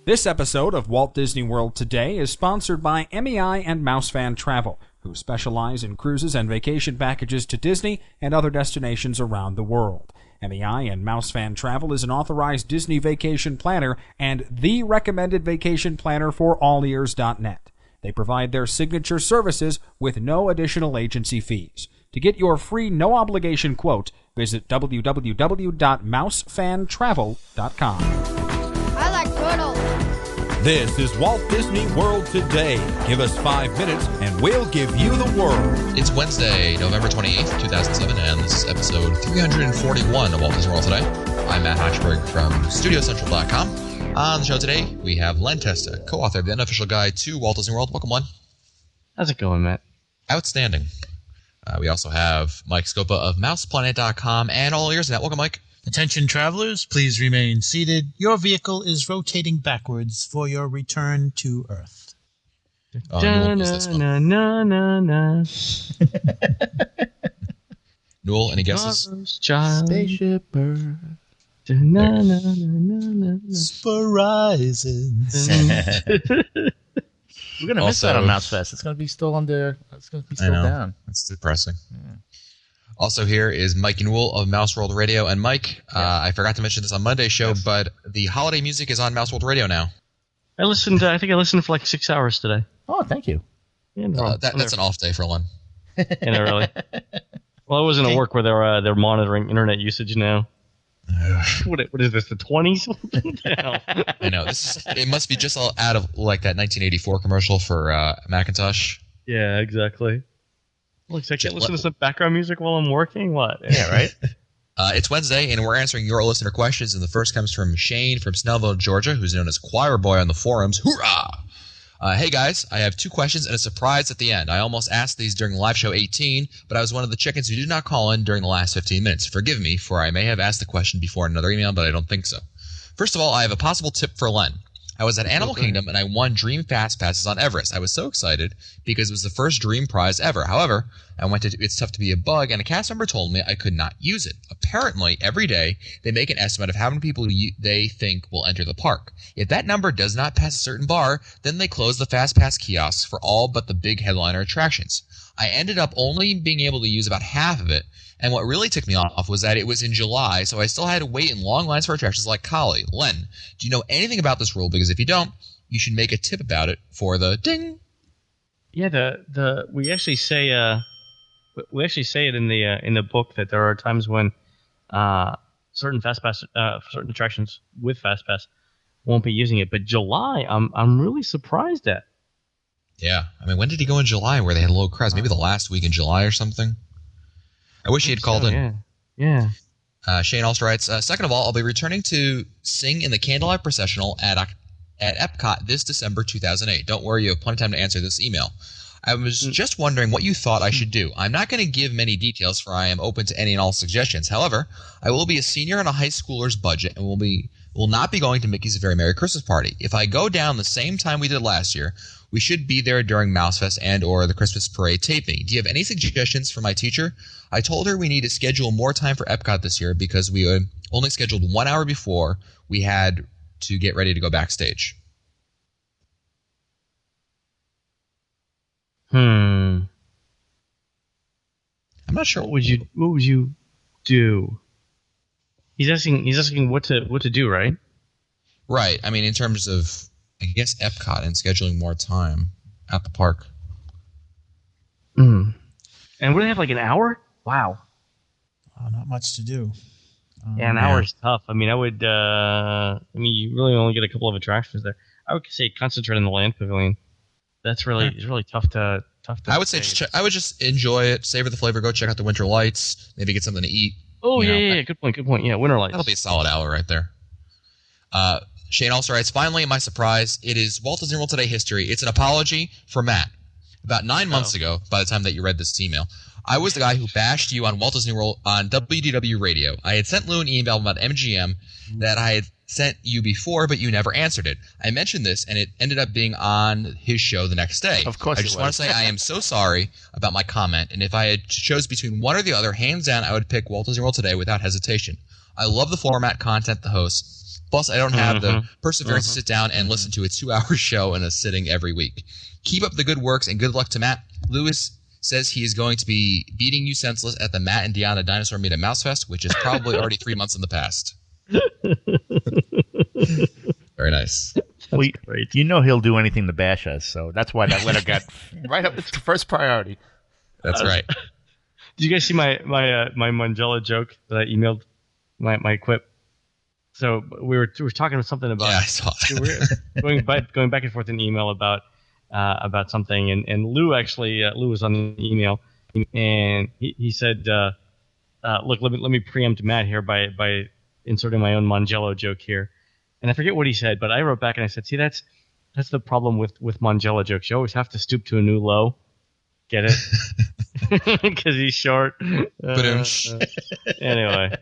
This episode of Walt Disney World Today is sponsored by MEI and Mousefan Travel, who specialize in cruises and vacation packages to Disney and other destinations around the world. MEI and Mousefan Travel is an authorized Disney vacation planner and the recommended vacation planner for allears.net. They provide their signature services with no additional agency fees. To get your free no-obligation quote, visit www.mousefantravel.com. I like turtles. This is Walt Disney World Today. Give us 5 minutes and we'll give you the world. It's Wednesday, November 28th, 2007, and this is episode 341 of Walt Disney World Today. I'm Matt Hochberg from StudioCentral.com. On the show today, we have Len Testa, co-author of the Unofficial Guide to Walt Disney World. Welcome, Len. How's it going, Matt? Outstanding. We also have Mike Scopa of MousePlanet.com and All Ears Net. Welcome, Mike. Attention travelers, please remain seated. Your vehicle is rotating backwards for your return to Earth. Newell, any guesses? Spaceship Earth. Horizons. We're gonna miss that on Mouse Fest. It's gonna be still under. It's gonna be still down. That's depressing. Yeah. Also here is Mike Newell of Mouse World Radio. And Mike, I forgot to mention this on Monday's show, but the holiday music is on Mouse World Radio now. I think I listened for like 6 hours today. Oh, thank you. Yeah, that's an off day for Len. Yeah, really. Well, I wasn't at work where they're monitoring internet usage now. What is this? The 20s? I know. It must be just all out of like that 1984 commercial for Macintosh. Yeah, exactly. Looks like I can't listen to some background music while I'm working. What? Yeah, right. It's Wednesday, and we're answering your listener questions. And the first comes from Shane from Snellville, Georgia, who's known as Choir Boy on the forums. Hoorah! Hey guys, I have 2 questions and a surprise at the end. I almost asked these during live show 18, but I was one of the chickens who did not call in during the last 15 minutes. Forgive me, for I may have asked the question before in another email, but I don't think so. First of all, I have a possible tip for Len. I was at Animal Kingdom and I won Dream Fast Passes on Everest. I was so excited because it was the first Dream prize ever. However, I went to It's Tough to Be a Bug and a cast member told me I could not use it. Apparently, every day they make an estimate of how many people they think will enter the park. If that number does not pass a certain bar, then they close the Fast Pass kiosks for all but the big headliner attractions. I ended up only being able to use about half of it. And what really ticked me off was that it was in July, so I still had to wait in long lines for attractions like Kali. Len, do you know anything about this rule? Because if you don't, you should make a tip about it for the ding. Yeah, we actually say it in the book that there are times when certain certain attractions with Fast Pass won't be using it. But July, I'm really surprised at. Yeah, I mean, when did he go in July where they had low crowds? Maybe the last week in July or something. I wish he had called in. Yeah. Shane also writes, second of all, I'll be returning to sing in the Candlelight Processional at Epcot this December 2008. Don't worry, you have plenty of time to answer this email. I was just wondering what you thought I should do. I'm not going to give many details, for I am open to any and all suggestions. However, I will be a senior on a high schooler's budget and will not be going to Mickey's Very Merry Christmas Party. If I go down the same time we did last year, we should be there during Mousefest and or the Christmas Parade taping. Do you have any suggestions for my teacher? I told her we need to schedule more time for Epcot this year because we only scheduled 1 hour before we had to get ready to go backstage. I'm not sure. What would you do? He's asking what to do, right? Right. I mean, in terms of, I guess, Epcot and scheduling more time at the park. And would they have like an hour? Wow. Not much to do. Yeah, an hour is tough. I mean, you really only get a couple of attractions there. I would say concentrate on the Land Pavilion. It's really tough to. I would say I would just enjoy it, savor the flavor, go check out the Winter Lights, maybe get something to eat. Oh yeah, good point. Yeah, Winter Lights. That'll be a solid hour right there. Shane also writes, finally, my surprise, it is Walt Disney World Today history. It's an apology for Matt. About 9 months ago, by the time that you read this email, I was the guy who bashed you on Walt Disney World on WDW Radio. I had sent Lou an email about MGM that I had sent you before, but you never answered it. I mentioned this, and it ended up being on his show the next day. Of course, I just want to say I am so sorry about my comment, and if I had chose between one or the other, hands down, I would pick Walt Disney World Today without hesitation. I love the format, content, the hosts, Plus, I don't have the perseverance to sit down and listen to a 2-hour show in a sitting every week. Keep up the good works and good luck to Matt. Lewis says he is going to be beating you senseless at the Matt and Deanna Dinosaur Meet at Mousefest, which is probably already 3 months in the past. Very nice. Great. You know he'll do anything to bash us, so that's why that letter got right up. It's the first priority. That's right. Did you guys see my Mangello joke that I emailed? My quip. So we were talking about something about. Yeah, I saw that. We were going back and forth in email about something, and Lou was on the email, and he said, "Look, let me preempt Matt here by inserting my own Mangello joke here." And I forget what he said, but I wrote back and I said, "See, that's the problem with Mangello jokes. You always have to stoop to a new low. Get it? Because he's short." Anyway.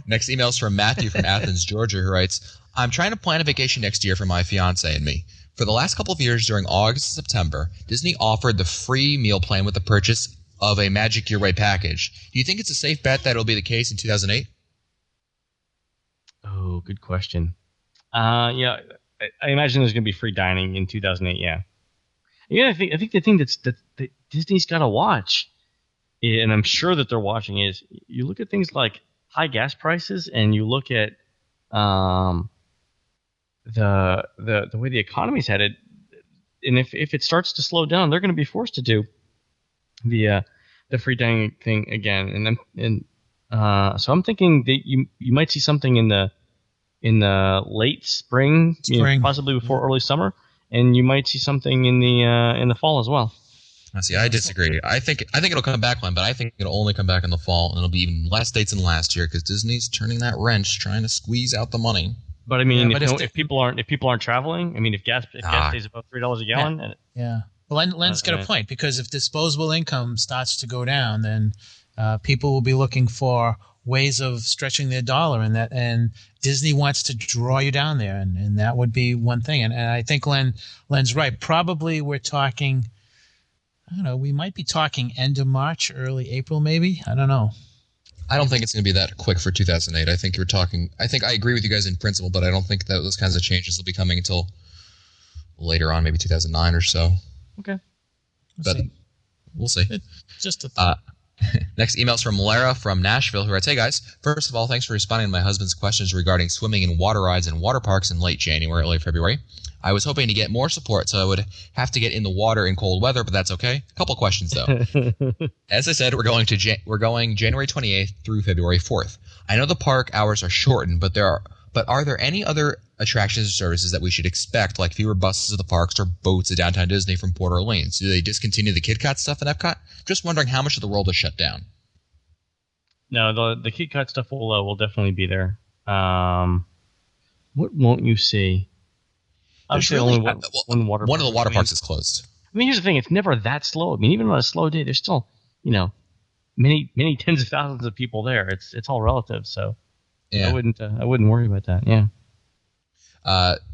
Next email is from Matthew from Athens, Georgia, who writes, "I'm trying to plan a vacation next year for my fiance and me. For the last couple of years during August and September, Disney offered the free meal plan with the purchase of a Magic Your Way package. Do you think it's a safe bet that it'll be the case in 2008? Oh, good question. Yeah, I imagine there's going to be free dining in 2008. Yeah. Yeah, I think the thing that Disney's got to watch, and I'm sure that they're watching, is you look at things like high gas prices, and you look at the way the economy's headed, and if it starts to slow down, they're going to be forced to do the free dining thing again. So I'm thinking that you might see something in the late spring, possibly before early summer, and you might see something in the fall as well. I disagree. I think it'll come back, Glenn, but I think it'll only come back in the fall, and it'll be even less dates than last year because Disney's turning that wrench, trying to squeeze out the money. But I mean, if people aren't traveling, I mean, if gas stays above $3 a gallon, yeah. Well, Len's got a point, because if disposable income starts to go down, then people will be looking for ways of stretching their dollar, and Disney wants to draw you down there, and that would be one thing. And I think Len's right. Probably we're talking, I don't know, we might be talking end of March, early April, maybe. I don't know. I don't think it's going to be that quick for 2008. I think I agree with you guys in principle, but I don't think that those kinds of changes will be coming until later on, maybe 2009 or so. Okay. We'll see. It's just a thought. Next email is from Lara from Nashville, who writes, "Hey guys, first of all, thanks for responding to my husband's questions regarding swimming in water rides and water parks in late January, early February. I was hoping to get more support, so I would have to get in the water in cold weather, but that's okay. A couple questions though. As I said, we're going January 28th through February 4th. I know the park hours are shortened, but are there any other attractions or services that we should expect, like fewer buses at the parks or boats at Downtown Disney from Port Orleans? Do they discontinue the KitKat stuff at Epcot? Just wondering how much of the world is shut down." No, the KitKat stuff will definitely be there. What won't you see? Obviously, only one water. One of the water parks is closed. I mean, here's the thing: it's never that slow. I mean, even on a slow day, there's still, many tens of thousands of people there. It's all relative, so yeah. I wouldn't worry about that. Yeah.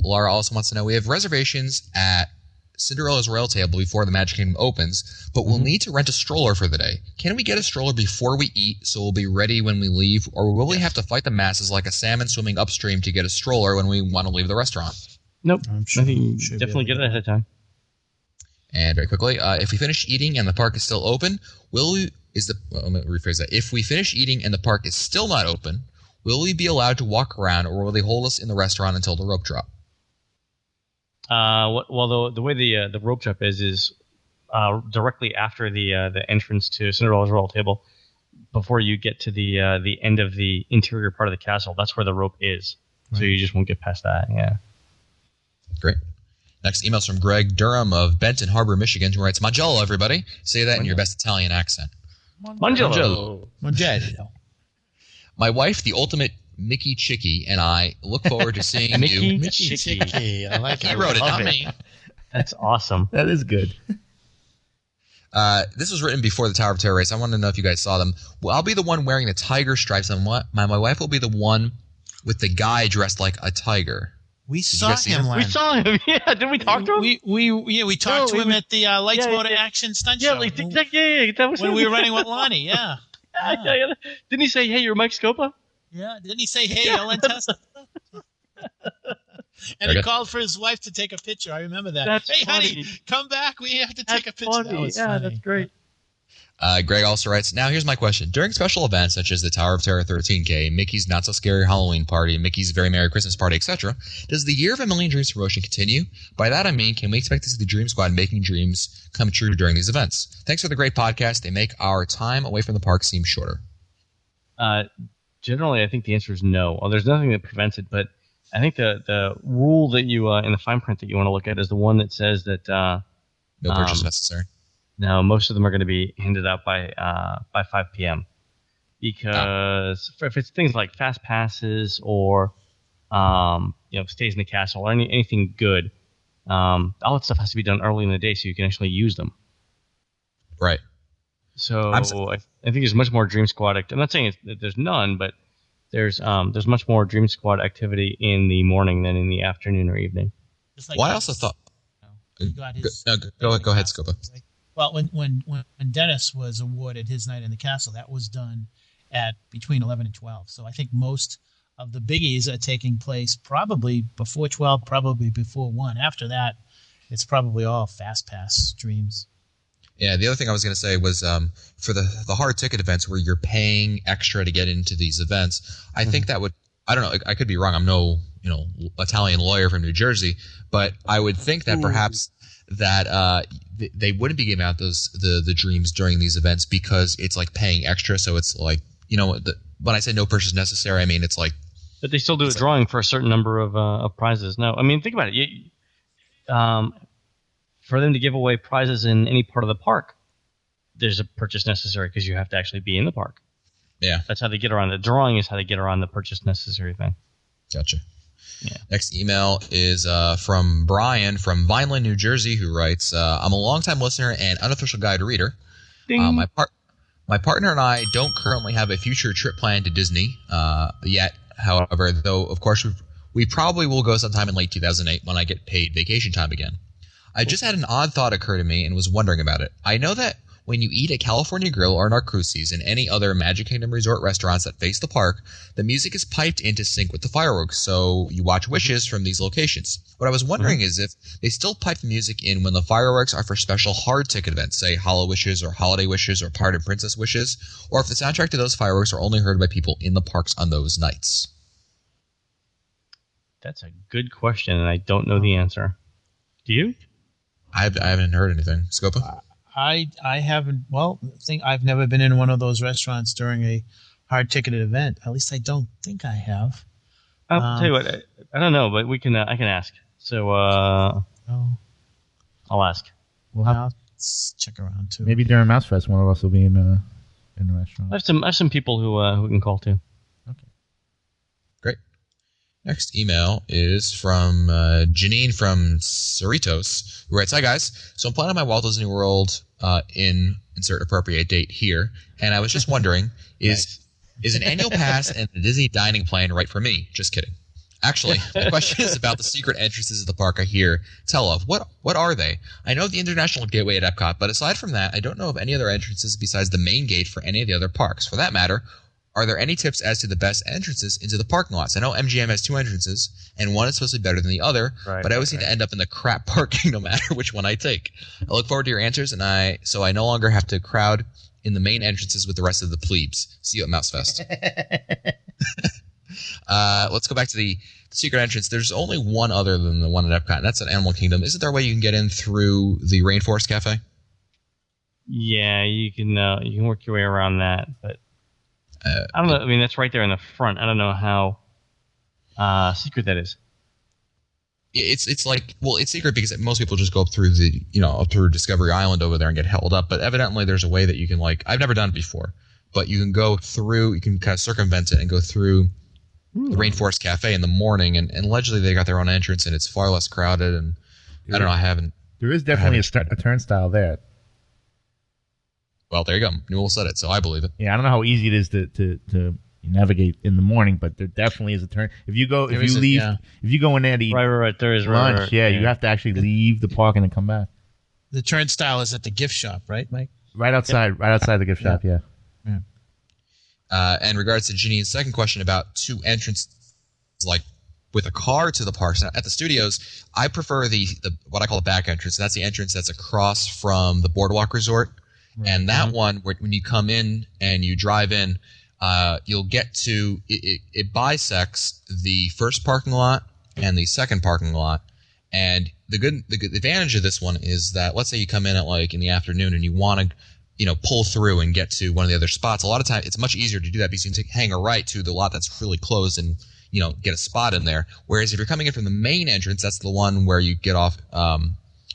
Laura also wants to know, we have reservations at Cinderella's Royal Table before the Magic Kingdom opens, but we'll need to rent a stroller for the day. Can we get a stroller before we eat so we'll be ready when we leave, or will we have to fight the masses like a salmon swimming upstream to get a stroller when we want to leave the restaurant? Nope. I think you definitely get it ahead of time. And very quickly, if we finish eating and the park is still open, let me rephrase that. If we finish eating and the park is still not open, will we be allowed to walk around, or will they hold us in the restaurant until the rope drop? Well, the way the rope drop is directly after the entrance to Cinderella's Royal Table, before you get to the end of the interior part of the castle. That's where the rope is, right. So you just won't get past that. Yeah. Great. Next email's from Greg Durham of Benton Harbor, Michigan, who writes, "Mangello, everybody. Say that in your best Italian accent." Mangello. My wife, the ultimate Mickey Chicky, and I look forward to seeing you. Mickey Chicky. I like it. He wrote it, not me. That's awesome. That is good. This was written before the Tower of Terror race. I want to know if you guys saw them. Well, I'll be the one wearing the tiger stripes, and my wife will be the one with the guy dressed like a tiger. We saw him, Len. We saw him. Yeah, didn't we talk to him? We talked to him at the Lights Motor Action Stunt Show. Yeah, that was when we were running with Lonnie. Yeah. Didn't he say, "Hey, you're Mike Scopa"? Yeah, didn't he say, "Hey, Ellen Testa"? And he called for his wife to take a picture. I remember that. That's hey, funny. honey, come back. We have to take a picture. Funny. That was Yeah, funny. that's great. Greg also writes, now here's my question. During special events such as the Tower of Terror 13K, Mickey's Not So Scary Halloween Party, Mickey's Very Merry Christmas Party, etc., does the Year of a Million Dreams promotion continue? By that I mean, can we expect to see the Dream Squad making dreams come true during these events? Thanks for the great podcast. They make our time away from the park seem shorter. Generally, I think the answer is no. Well, there's nothing that prevents it, but I think the rule that you in the fine print that you want to look at is the one that says that No purchase necessary. no, most of them are going to be handed out by 5 p.m. because if it's things like fast passes or stays in the castle or anything good, all that stuff has to be done early in the day so you can actually use them. Right. So I think there's much more Dream Squad. I'm not saying that there's none, but there's much more Dream Squad activity in the morning than in the afternoon or evening. Just like Well, I also thought. he got his- Go ahead, Scopa. Well, when Dennis was awarded his night in the castle, that was done at between 11 and 12. So I think most of the biggies are taking place probably before 12, probably before 1. After that, it's probably all fast pass dreams. Yeah, the other thing I was going to say was for the hard ticket events where you're paying extra to get into these events, I think that would, I don't know, I could be wrong. I'm no Italian lawyer from New Jersey, but I would think that perhaps that they wouldn't be giving out the dreams during these events because it's like paying extra. So it's like, when I say no purchase necessary, I mean it's like. But they still do a drawing for a certain number of prizes. No, I mean think about it. For them to give away prizes in any part of the park, there's a purchase necessary because you have to actually be in the park. Yeah. That's how they get around. The drawing is how they get around the purchase necessary thing. Gotcha. Yeah. Next email is from Brian from Vineland, New Jersey, who writes, I'm a longtime listener and unofficial guide reader. My partner and I don't currently have a future trip planned to Disney yet. However, though, of course, we probably will go sometime in late 2008 when I get paid vacation time again. I just had an odd thought occur to me and was wondering about it. I know that when you eat at California Grill or Narcoossee's and any other Magic Kingdom resort restaurants that face the park, the music is piped in to sync with the fireworks, so you watch wishes from these locations. What I was wondering is if they still pipe the music in when the fireworks are for special hard ticket events, say Hollow Wishes or Holiday Wishes or Pirate and Princess Wishes, or if the soundtrack to those fireworks are only heard by people in the parks on those nights. That's a good question, and I don't know the answer. Do you? I haven't heard anything. Scopa? I haven't. Well, I've never been in one of those restaurants during a hard ticketed event. At least I don't think I have. I'll tell you what. I don't know, but we can. I can ask. So I'll ask. I'll check around too. Maybe during Mouse Fest, one of us will be in the restaurant. I have some people who can call too. Okay. Great. Next email is from Janine from Cerritos, who writes, Hi, guys. So I'm planning my Walt Disney World insert appropriate date here, and I was just wondering, is an annual pass and a Disney dining plan right for me? Just kidding. Actually, the question is about the secret entrances of the park I hear tell of. What are they? I know the International Gateway at Epcot, but aside from that, I don't know of any other entrances besides the main gate for any of the other parks. For that matter, are there any tips as to the best entrances into the parking lots? I know MGM has 2 entrances, and one is supposed to be better than the other, but I always seem to end up in the crap parking no matter which one I take. I look forward to your answers, so I no longer have to crowd in the main entrances with the rest of the plebes. See you at Mouse Fest. Let's go back to the secret entrance. There's only one other than the one at Epcot, and that's at Animal Kingdom. Isn't there a way you can get in through the Rainforest Cafe? Yeah, you can work your way around that, but I don't know. I mean, that's right there in the front. I don't know how secret that is. It's like, well, it's secret because most people just go up through up through Discovery Island over there and get held up. But evidently, there's a way that you can I've never done it before, but you can go through. You can kind of circumvent it and go through the Rainforest Cafe in the morning. And allegedly, they got their own entrance and it's far less crowded. And I don't know. I haven't. There is definitely a turnstile there. Well, there you go. Newell said it, so I believe it. Yeah, I don't know how easy it is to navigate in the morning, but there definitely is a turn. If you go in there to eat right, there is lunch, right, you have to actually leave the park and then come back. The turnstile is at the gift shop, right, Mike? Right outside the gift shop. Yeah. In regards to Janine's second question about two entrances, like with a car to the parks at the studios, I prefer the what I call the back entrance. That's the entrance that's across from the Boardwalk Resort, and that one when you come in and you drive in, you'll get to it bisects the first parking lot and the second parking lot. And the good advantage of this one is that let's say you come in at like in the afternoon and you want to pull through and get to one of the other spots. A lot of times it's much easier to do that because you can hang a right to the lot that's really closed and get a spot in there. Whereas if you're coming in from the main entrance, that's the one where you get off, where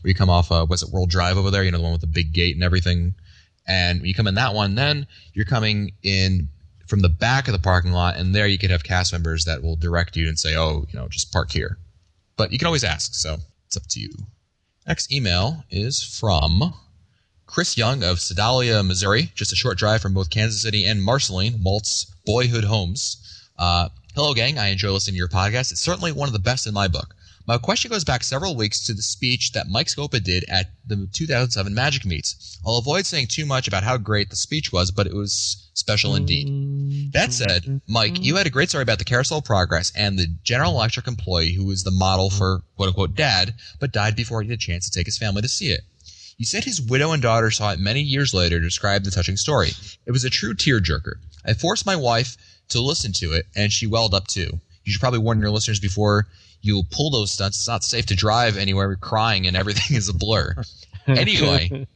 you come off, was it World Drive over there? The one with the big gate and everything. And when you come in that one, then you're coming in from the back of the parking lot, and there you could have cast members that will direct you and say, just park here. But you can always ask, so it's up to you. Next email is from Chris Young of Sedalia, Missouri, just a short drive from both Kansas City and Marceline, Walt's boyhood homes. Hello, gang. I enjoy listening to your podcast. It's certainly one of the best in my book. My question goes back several weeks to the speech that Mike Scopa did at the 2007 Magic Meets. I'll avoid saying too much about how great the speech was, but it was special indeed. That said, Mike, you had a great story about the Carousel Progress and the General Electric employee who was the model for quote-unquote dad, but died before he had a chance to take his family to see it. You said his widow and daughter saw it many years later to describe the touching story. It was a true tearjerker. I forced my wife to listen to it, and she welled up too. You should probably warn your listeners before you pull those stunts. It's not safe to drive anywhere crying and everything is a blur. Anyway,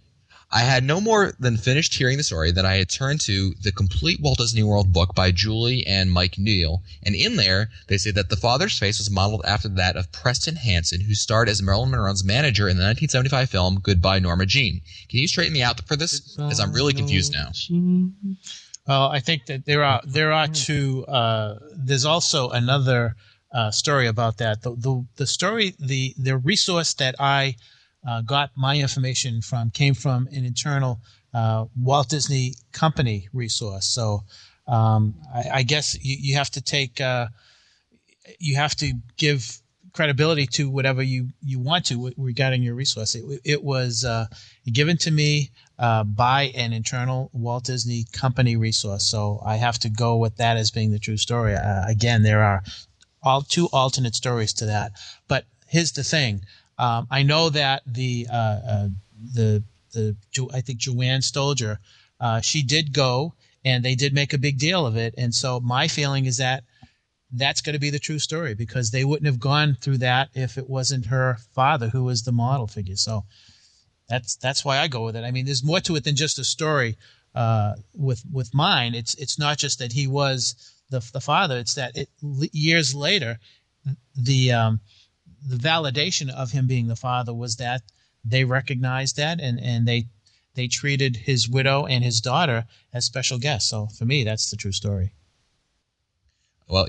I had no more than finished hearing the story that I had turned to the complete Walt Disney World book by Julie and Mike Neal, and in there they say that the father's face was modeled after that of Preston Hansen, who starred as Marilyn Monroe's manager in the 1975 film Goodbye Norma Jean. Can you straighten me out for this? Because I'm really confused now. Well, I think that there are two. There's also another story about that. The story, the resource that I got my information from came from an internal Walt Disney Company resource. So I guess you have to take you have to give credibility to whatever you want to regarding your resource. It was given to me by an internal Walt Disney Company resource, so I have to go with that as being the true story. Again, there are two alternate stories to that, but here's the thing: I know that I think Joanne Stolger, she did go, and they did make a big deal of it, and so my feeling is that that's going to be the true story, because they wouldn't have gone through that if it wasn't her father who was the model figure. So that's why I go with it. I mean, there's more to it than just a story. With mine, it's not just that he was the father. It's that years later, the validation of him being the father was that they recognized that and they treated his widow and his daughter as special guests. So for me, that's the true story. Well,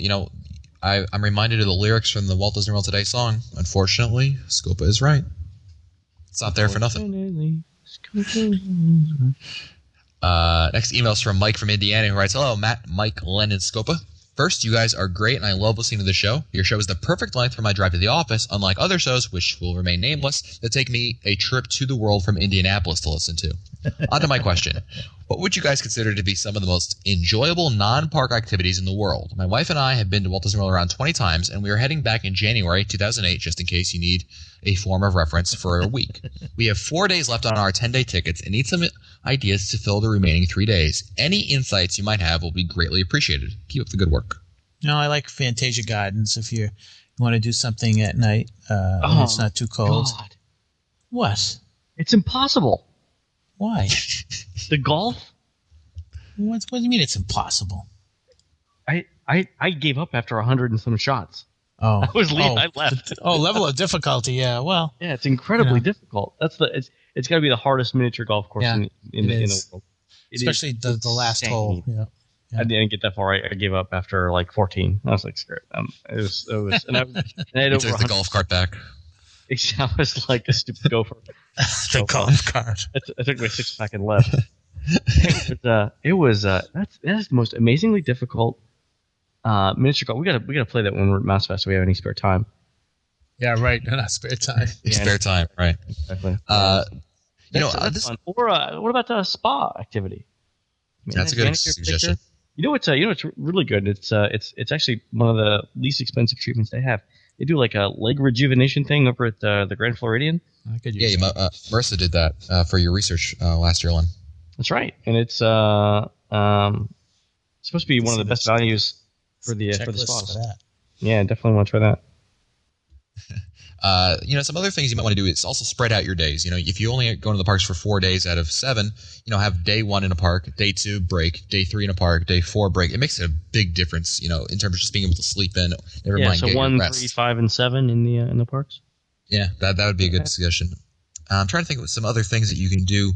I'm reminded of the lyrics from the Walt Disney World Today song. Unfortunately, Scopa is right. It's not there for nothing. Next email is from Mike from Indiana, who writes, "Hello, Matt, Mike, Len, and Scopa. First, you guys are great, and I love listening to the show. Your show is the perfect length for my drive to the office, unlike other shows, which will remain nameless, that take me a trip to the world from Indianapolis to listen to. On to my question. What would you guys consider to be some of the most enjoyable non-park activities in the world? My wife and I have been to Walt Disney World around 20 times, and we are heading back in January 2008, just in case you need a form of reference for a week. We have 4 days left on our 10-day tickets and need some ideas to fill the remaining 3 days. Any insights you might have will be greatly appreciated. Keep up the good work." No, I like Fantasia Gardens if you want to do something at night and it's not too cold. God. What? It's impossible. Why? The golf? What do you mean it's impossible? I gave up after 100 and some shots. Oh, I was leaving. I left. Level of difficulty. Yeah, well. Yeah, it's incredibly difficult. It's got to be the hardest miniature golf course in the world. Especially the last hole. Yeah. I didn't get that far. I gave up after like 14. I was like, screw it. It was, and I had over took the golf cart back. I was like a stupid gopher. The golf cart. I took my 6-pack and left. That's the most amazingly difficult miniature golf. We gotta play that when we're at Mouse Fest. If we have any spare time. Yeah, right. Not spare time. Spare time, right? Exactly. That's fun. Or what about the spa activity? That's a good suggestion. You know what's really good? It's actually one of the least expensive treatments they have. They do like a leg rejuvenation thing over at the Grand Floridian. Marissa did that for your research last year, Len. That's right, and it's supposed to be one of the best values for the spas. Yeah, definitely want to try that. Some other things you might want to do is also spread out your days. If you only go to the parks for 4 days out of 7, have day 1 in a park, day 2 break, day 3 in a park, day 4 break. It makes a big difference, in terms of just being able to sleep in. Never mind, so 1, 3, 5, and 7 in the parks. Yeah, that would be a good suggestion. I'm trying to think of some other things that you can do.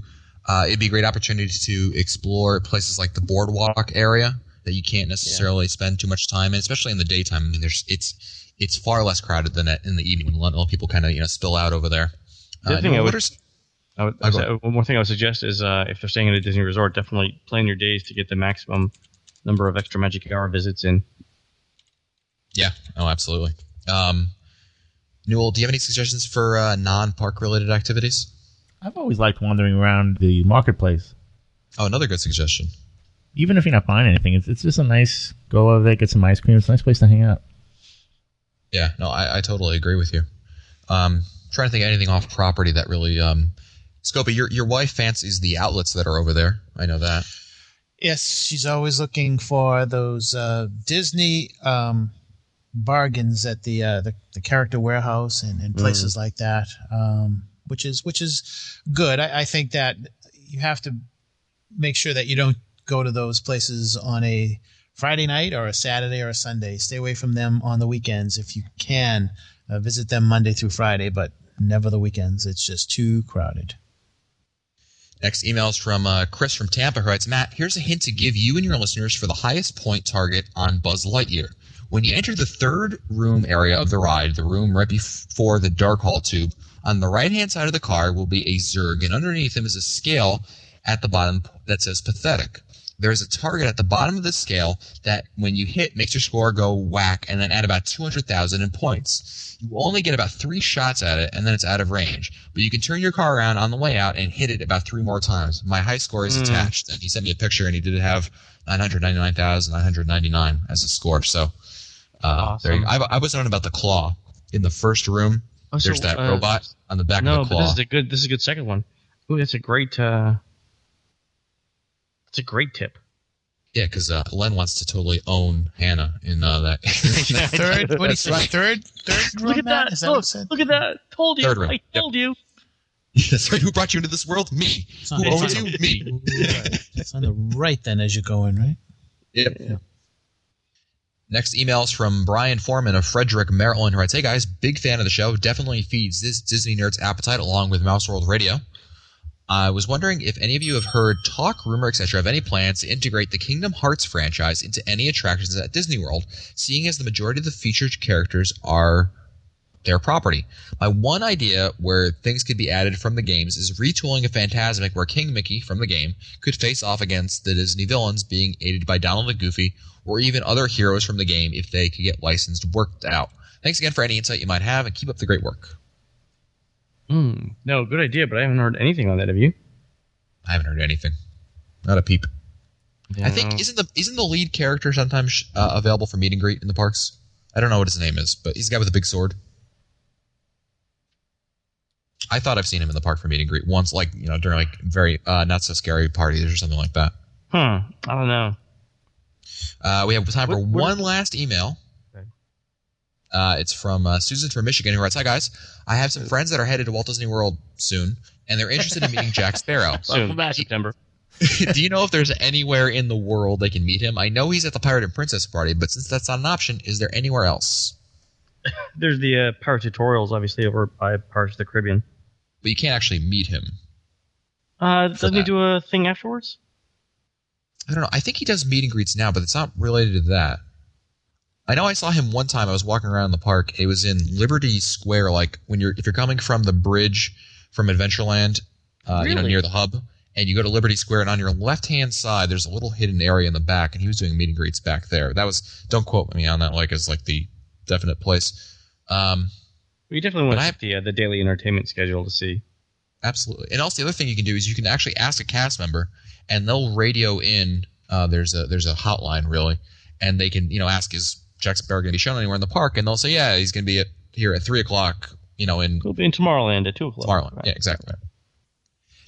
It'd be a great opportunity to explore places like the boardwalk area that you can't necessarily spend too much time in, especially in the daytime. I mean, it's far less crowded than in the evening when a lot of people kind of spill out over there. One more thing I would suggest is if they're staying at a Disney resort, definitely plan your days to get the maximum number of extra Magic Hour visits in. Yeah. Oh, absolutely. Newell, do you have any suggestions for non-park related activities? I've always liked wandering around the marketplace. Oh, another good suggestion. Even if you're not buying anything, it's just a nice go over there, get some ice cream. It's a nice place to hang out. Yeah, no, I totally agree with you. Trying to think of anything off property that really Scopy, your wife fancies the outlets that are over there. I know that. Yes, she's always looking for those Disney bargains at the Character Warehouse and places like that, which is good. I think that you have to make sure that you don't go to those places on a Friday night or a Saturday or a Sunday. Stay away from them on the weekends if you can. Visit them Monday through Friday, but never the weekends. It's just too crowded. Next email is from Chris from Tampa, who writes, Matt, here's a hint to give you and your listeners for the highest point target on Buzz Lightyear. When you enter the third room area of the ride, the room right before the Dark Hall tube, on the right-hand side of the car will be a Zurg, and underneath him is a scale at the bottom that says pathetic. There is a target at the bottom of the scale that, when you hit, makes your score go whack and then add about 200,000 in points. You only get about 3 shots at it, and then it's out of range. But you can turn your car around on the way out and hit it about 3 more times. My high score is attached, and he sent me a picture, and he did have 999,999 as a score. So awesome. There you go. I was knowing about the claw in the first room. There's that robot on the back of the claw. No, but this is a good second one. Ooh, that's a great. It's a great tip. Yeah, because Len wants to totally own Hannah in that. Third? What do you say? Third room? Look at that! Look at that! Told you! Third room. I told you! That's right. Who brought you into this world? Me. Who owns you? Me. It's on the right then as you go in, right? Yep. Yeah. Next email is from Brian Foreman of Frederick, Maryland, who writes, Hey guys, big fan of the show. Definitely feeds this Disney nerd's appetite along with Mouse World Radio. I was wondering if any of you have heard, talk, rumor, etc. of any plans to integrate the Kingdom Hearts franchise into any attractions at Disney World, seeing as the majority of the featured characters are their property. My one idea where things could be added from the games is retooling a Fantasmic where King Mickey from the game could face off against the Disney villains being aided by Donald and Goofy, or even other heroes from the game if they could get licensed worked out. Thanks again for any insight you might have, and keep up the great work. No, good idea, but I haven't heard anything on that. Have you? I haven't heard anything. Not a peep. Yeah. I think isn't the lead character sometimes available for meet and greet in the parks? I don't know what his name is, but he's the guy with the big sword. I thought I've seen him in the park for meet and greet once, during very not so scary parties or something like that. I don't know. We have time for one last email. It's from Susan from Michigan, who writes, Hi, guys. I have some friends that are headed to Walt Disney World soon, and they're interested in meeting Jack Sparrow. Soon, September. Do you know if there's anywhere in the world they can meet him? I know he's at the Pirate and Princess party, but since that's not an option, is there anywhere else? There's the Pirate Tutorials, obviously, over by Pirates of the Caribbean. But you can't actually meet him. Doesn't he do a thing afterwards? I don't know. I think he does meet and greets now, but it's not related to that. I know I saw him one time. I was walking around the park. It was in Liberty Square, if you're coming from the bridge from Adventureland, really? Near the hub, and you go to Liberty Square, and on your left-hand side, there's a little hidden area in the back, and he was doing meet and greets back there. That was, don't quote me on that, as the definite place. We definitely want to check the daily entertainment schedule to see. Absolutely. And also the other thing you can do is you can actually ask a cast member, and they'll radio in There's a hotline really, and they can ask, is Jack Sparrow going to be shown anywhere in the park? And they'll say, yeah, he's going to be here at 3:00. He'll be in Tomorrowland at 2:00. Tomorrowland, right. Yeah, exactly.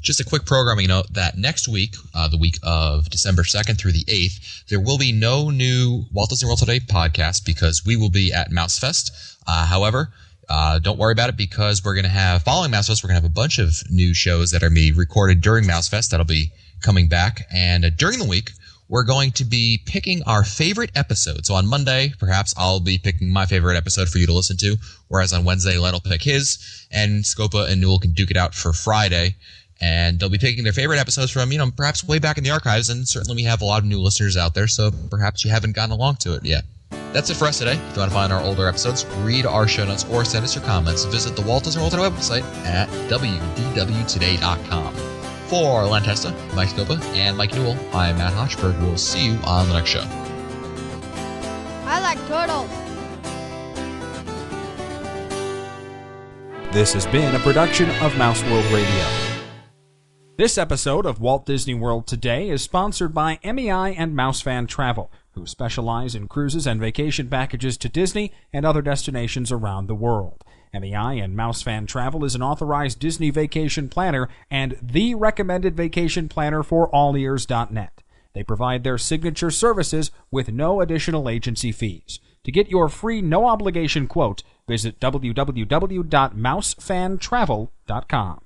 Just a quick programming note that next week, the week of December 2nd through the 8th, there will be no new Walt Disney World Today podcast because we will be at MouseFest. However, don't worry about it because we're going to have, following MouseFest, we're going to have a bunch of new shows that are going to be recorded during MouseFest that'll be coming back. And during the week, we're going to be picking our favorite episode. So on Monday, perhaps I'll be picking my favorite episode for you to listen to, whereas on Wednesday, Len will pick his, and Scopa and Newell can duke it out for Friday. And they'll be picking their favorite episodes from, perhaps way back in the archives, and certainly we have a lot of new listeners out there, so perhaps you haven't gotten along to it yet. That's it for us today. If you want to find our older episodes, read our show notes, or send us your comments, visit the Walt Disney World Today website at wdwtoday.com. For Len Testa, Mike Scopa, and Mike Newell, I'm Matt Hochberg. We'll see you on the next show. I like turtles. This has been a production of Mouse World Radio. This episode of Walt Disney World Today is sponsored by MEI and MouseFan Travel, who specialize in cruises and vacation packages to Disney and other destinations around the world. MEI and MouseFan Travel is an authorized Disney vacation planner and the recommended vacation planner for allears.net. They provide their signature services with no additional agency fees. To get your free no-obligation quote, visit www.mousefantravel.com.